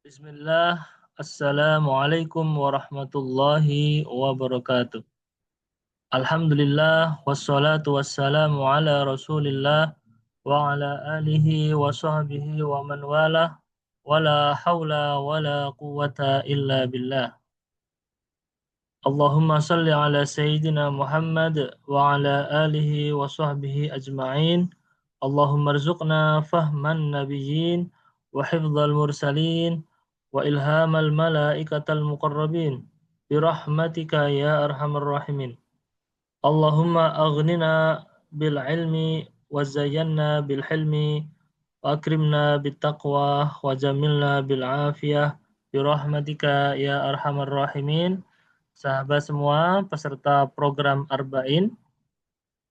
Bismillah, Assalamualaikum warahmatullahi wabarakatuh. Alhamdulillah, wassalatu wassalamu ala rasulillah, wa ala alihi wa sahbihi wa man walah, wa la hawla wa la quwata illa billah. Allahumma salli ala Sayyidina Muhammad wa ala alihi wa sahbihi ajma'in. Allahumma rzuqna fahman nabiyyin wa hifdzal mursalin wa ilhamal malaikatal muqarrabin birahmatika ya arhamar rahimin. Allahumma aghnina bil ilmi wa zayyanna bil hilmi wa akrimna bit taqwa wa jamilna bil afiyah birahmatika ya arhamar rahimin. Sahabat semua, peserta program Arba'in,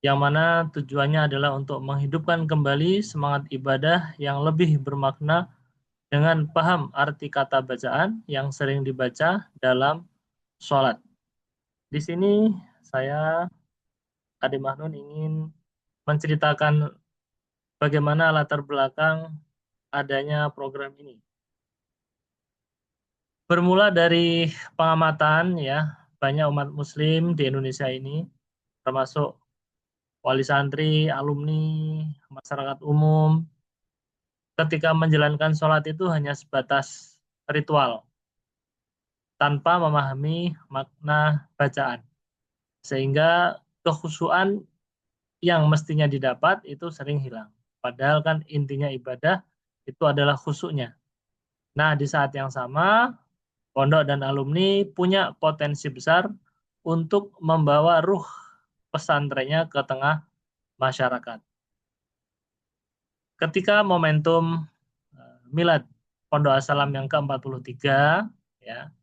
yang mana tujuannya adalah untuk menghidupkan kembali semangat ibadah yang lebih bermakna dengan paham arti kata bacaan yang sering dibaca dalam sholat. Di sini saya, Ade Mahnun, ingin menceritakan bagaimana latar belakang adanya program ini. Bermula dari pengamatan, ya, banyak umat muslim di Indonesia ini, termasuk wali santri, alumni, masyarakat umum, ketika menjalankan sholat itu hanya sebatas ritual, tanpa memahami makna bacaan. Sehingga kekhusyuan yang mestinya didapat itu sering hilang. Padahal kan intinya ibadah itu adalah khusyuknya. Nah, di saat yang sama, pondok dan alumni punya potensi besar untuk membawa ruh pesantrennya ke tengah masyarakat. Ketika momentum Milad Pondok As-Salam yang ke-43, ya.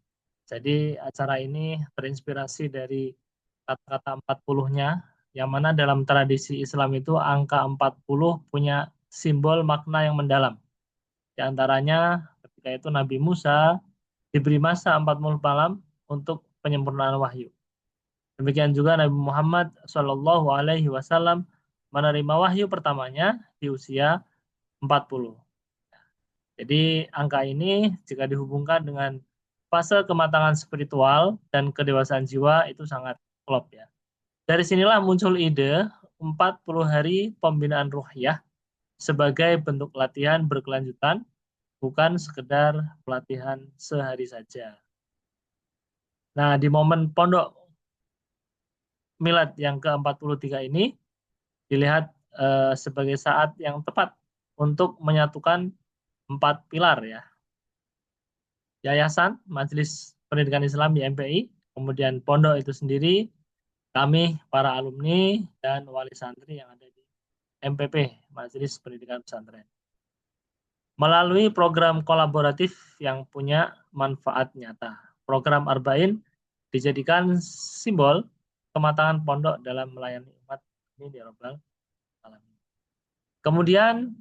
Jadi acara ini terinspirasi dari kata-kata 40-nya, yang mana dalam tradisi Islam itu angka 40 punya simbol makna yang mendalam. Di antaranya ketika itu Nabi Musa diberi masa 40 malam untuk penyempurnaan wahyu. Demikian juga Nabi Muhammad Shallallahu Alaihi Wasallam menerima wahyu pertamanya di usia 40. Jadi angka ini jika dihubungkan dengan fase kematangan spiritual dan kedewasaan jiwa itu sangat klop, ya. Dari sinilah muncul ide 40 hari pembinaan ruhiyah sebagai bentuk latihan berkelanjutan, bukan sekedar pelatihan sehari saja. Nah, di momen pondok milad yang ke-43 ini dilihat sebagai saat yang tepat untuk menyatukan 4 pilar, ya. Yayasan Majelis Pendidikan Islam YMPI, kemudian pondok itu sendiri, kami para alumni dan wali santri yang ada di MPP, Majelis Pendidikan Pesantren. Melalui program kolaboratif yang punya manfaat nyata. Program Arba'in dijadikan simbol kematangan pondok dalam melayani umat ini di Rabbal Alamin. Kemudian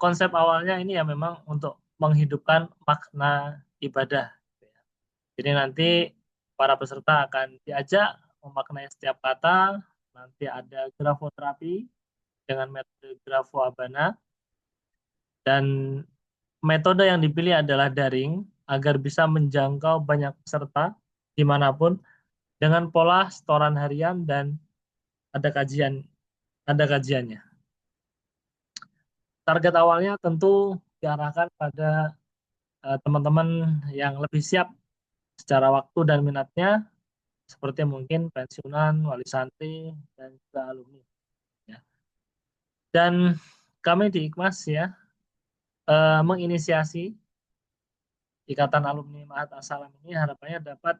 konsep awalnya ini ya memang untuk menghidupkan makna ibadah. Jadi nanti para peserta akan diajak memaknai setiap kata, nanti ada grafoterapi dengan metode grafo abana, dan metode yang dipilih adalah daring agar bisa menjangkau banyak peserta dimanapun dengan pola setoran harian dan ada kajiannya. Target awalnya tentu diarahkan pada teman-teman yang lebih siap secara waktu dan minatnya, seperti mungkin pensiunan, wali santri, dan juga alumni. Ya. Dan kami di IKMAS, ya, menginisiasi Ikatan Alumni Mahat As-Salam ini harapannya dapat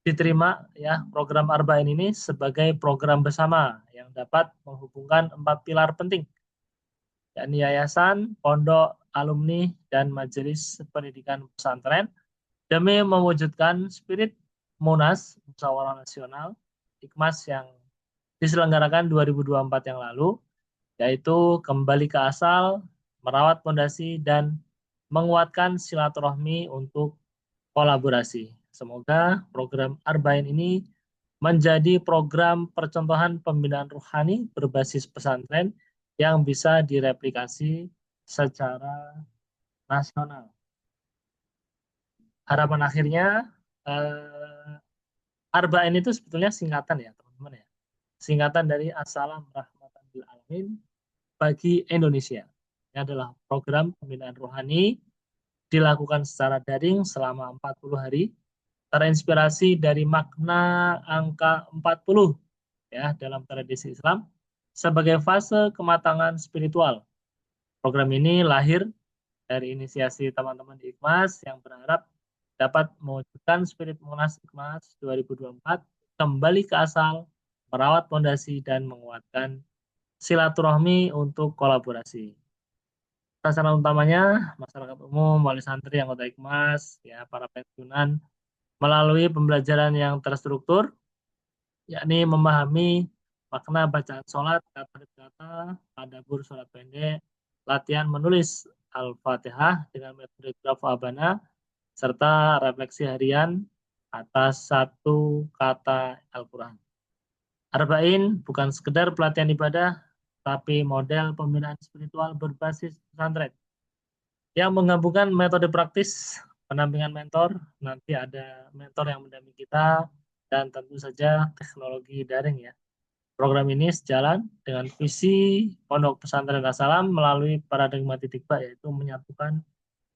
diterima, ya, program Arba'in ini sebagai program bersama yang dapat menghubungkan 4 pilar penting, yakni yayasan, pondok, alumni, dan majelis pendidikan pesantren demi mewujudkan spirit Munas Musyawarah Nasional IKMAS yang diselenggarakan 2024 yang lalu, yaitu kembali ke asal, merawat fondasi, dan menguatkan silaturahmi untuk kolaborasi. Semoga program Arba'in ini menjadi program percontohan pembinaan ruhani berbasis pesantren yang bisa direplikasi secara nasional. harapan akhirnya, Arba'in itu sebetulnya singkatan ya teman-teman ya. Singkatan dari Assalam Rahmatan lil Alamin bagi Indonesia. Ini adalah program pembinaan rohani dilakukan secara daring selama 40 hari, terinspirasi dari makna angka 40 ya dalam tradisi Islam sebagai fase kematangan spiritual. Program ini lahir dari inisiasi teman-teman di IKMAS yang berharap dapat mewujudkan spirit Munas IKMAS 2024 kembali ke asal, merawat fondasi dan menguatkan silaturahmi untuk kolaborasi. Sasaran utamanya masyarakat umum, wali santri, anggota IKMAS, ya para pensiunan melalui pembelajaran yang terstruktur, yakni memahami makna bacaan sholat, kata-kata, tadabbur sholat pendek, latihan menulis Al-Fatihah dengan metode Grafo Abana, serta refleksi harian atas satu kata Al-Quran. Arba'in bukan sekedar pelatihan ibadah, tapi model pembinaan spiritual berbasis pesantren yang menggabungkan metode praktis, pendampingan mentor, nanti ada mentor yang mendampingi kita, dan tentu saja teknologi daring ya. Program ini sejalan dengan visi Pondok Pesantren As-Salam melalui paradigma titik ba, yaitu menyatukan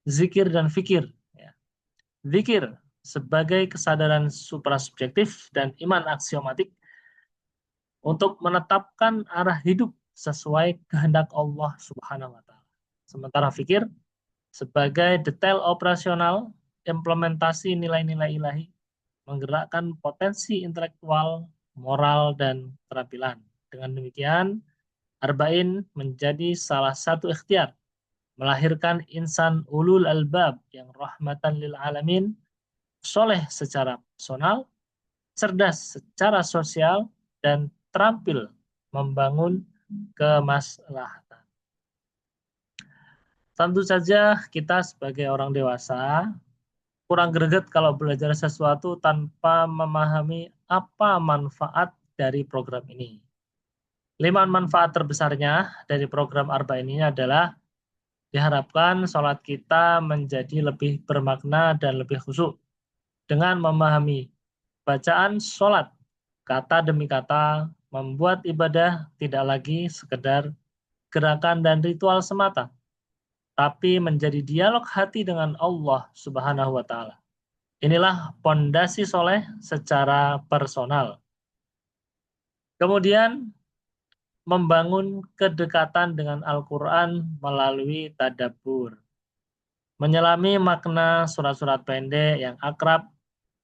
zikir dan fikir. Ya. Zikir sebagai kesadaran suprasubjektif dan iman aksiomatik untuk menetapkan arah hidup sesuai kehendak Allah Subhanahu wa taala. Sementara fikir sebagai detail operasional implementasi nilai-nilai ilahi, menggerakkan potensi intelektual, moral, dan keterampilan. Dengan demikian, Arba'in menjadi salah satu ikhtiar melahirkan insan ulul albab yang rahmatan lil alamin, soleh secara personal, cerdas secara sosial, dan terampil membangun kemaslahatan. Tentu saja kita sebagai orang dewasa kurang greget kalau belajar sesuatu tanpa memahami apa manfaat dari program ini. 5 manfaat terbesarnya dari program Arba'in ini adalah diharapkan sholat kita menjadi lebih bermakna dan lebih khusyuk dengan memahami bacaan sholat kata demi kata, membuat ibadah tidak lagi sekedar gerakan dan ritual semata, tapi menjadi dialog hati dengan Allah Subhanahu wa taala. Inilah pondasi soleh secara personal. Kemudian membangun kedekatan dengan Al-Quran melalui tadabbur. Menyelami makna surat-surat pendek yang akrab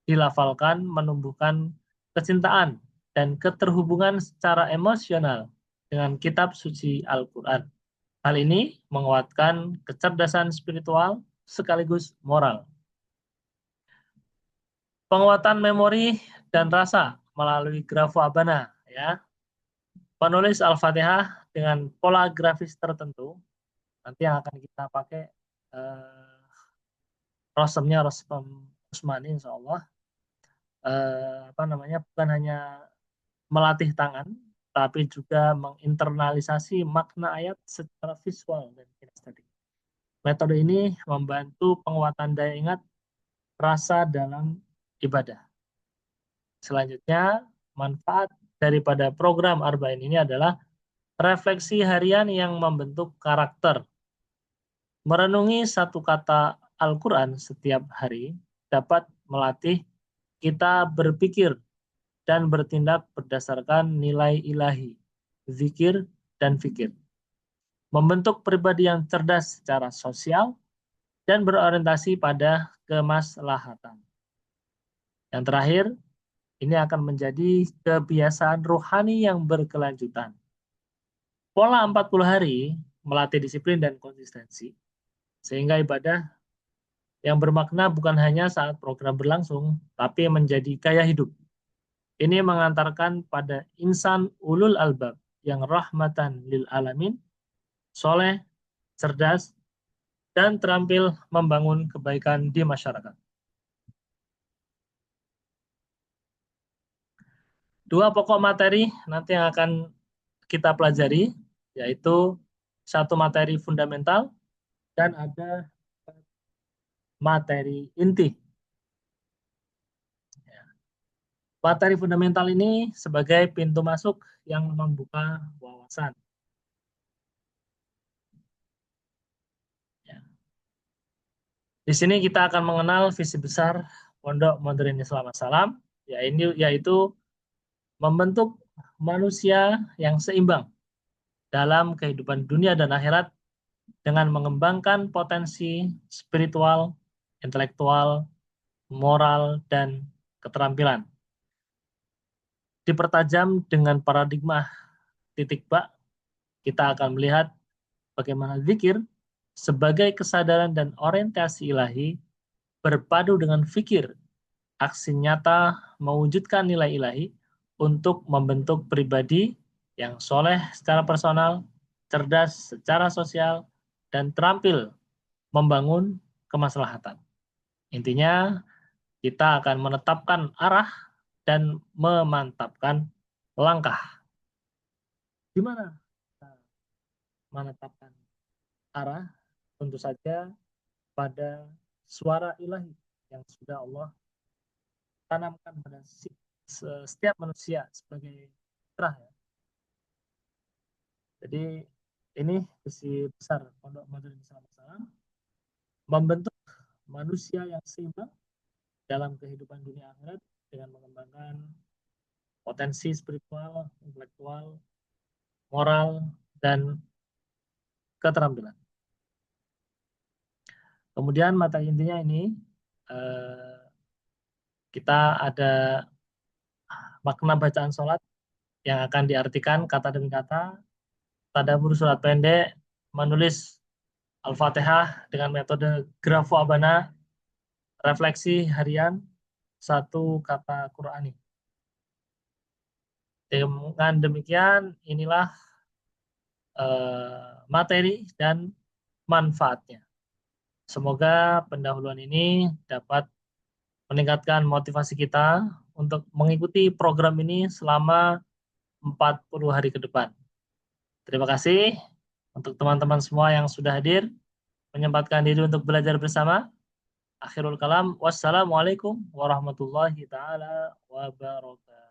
dilafalkan menumbuhkan kecintaan dan keterhubungan secara emosional dengan kitab suci Al-Quran. Hal ini menguatkan kecerdasan spiritual sekaligus moral. Penguatan memori dan rasa melalui Grafo Abana, ya. Penulis Al-Fatihah dengan pola grafis tertentu, nanti yang akan kita pakai rosemnya Rosem Usmani insya Allah. Bukan hanya melatih tangan, tapi juga menginternalisasi makna ayat secara visual dan kinestetik. Metode ini membantu penguatan daya ingat rasa dalam ibadah. Selanjutnya, manfaat daripada program Arba'in ini adalah refleksi harian yang membentuk karakter. Merenungi satu kata Al-Quran setiap hari dapat melatih kita berpikir dan bertindak berdasarkan nilai ilahi, zikir, dan fikir. Membentuk pribadi yang cerdas secara sosial dan berorientasi pada kemaslahatan. Yang terakhir, ini akan menjadi kebiasaan rohani yang berkelanjutan. Pola 40 hari melatih disiplin dan konsistensi, sehingga ibadah yang bermakna bukan hanya saat program berlangsung, tapi menjadi gaya hidup. Ini mengantarkan pada insan ulul albab yang rahmatan lil alamin, soleh, cerdas, dan terampil membangun kebaikan di masyarakat. Dua pokok materi nanti yang akan kita pelajari, yaitu satu materi fundamental dan ada materi inti. Materi fundamental ini sebagai pintu masuk yang membuka wawasan. Ya. Di sini kita akan mengenal visi besar Pondok Modern Islam Assalam, yaitu membentuk manusia yang seimbang dalam kehidupan dunia dan akhirat dengan mengembangkan potensi spiritual, intelektual, moral, dan keterampilan. Dipertajam dengan paradigma titik bak, kita akan melihat bagaimana zikir sebagai kesadaran dan orientasi ilahi berpadu dengan fikir, aksi nyata mewujudkan nilai ilahi untuk membentuk pribadi yang soleh secara personal, cerdas secara sosial, dan terampil membangun kemaslahatan. Intinya, kita akan menetapkan arah dan memantapkan langkah. Di mana kita menetapkan arah? Tentu saja pada suara ilahi yang sudah Allah tanamkan pada setiap manusia sebagai fitrah. Ya. Jadi ini visi besar Pondok Modern Islam Assalam, membentuk manusia yang seimbang dalam kehidupan dunia akhirat dengan mengembangkan potensi spiritual, intelektual, moral, dan keterampilan. Kemudian materi intinya ini kita ada makna bacaan sholat yang akan diartikan kata demi kata, tadabbur surat pendek, menulis Al-Fatihah dengan metode Grafo Abana, refleksi harian, satu kata Qurani. Dengan demikian, inilah materi dan manfaatnya. Semoga pendahuluan ini dapat meningkatkan motivasi kita untuk mengikuti program ini selama 40 hari ke depan. Terima kasih untuk teman-teman semua yang sudah hadir, menyempatkan diri untuk belajar bersama. Akhirul kalam, wassalamualaikum warahmatullahi taala wabarakatuh.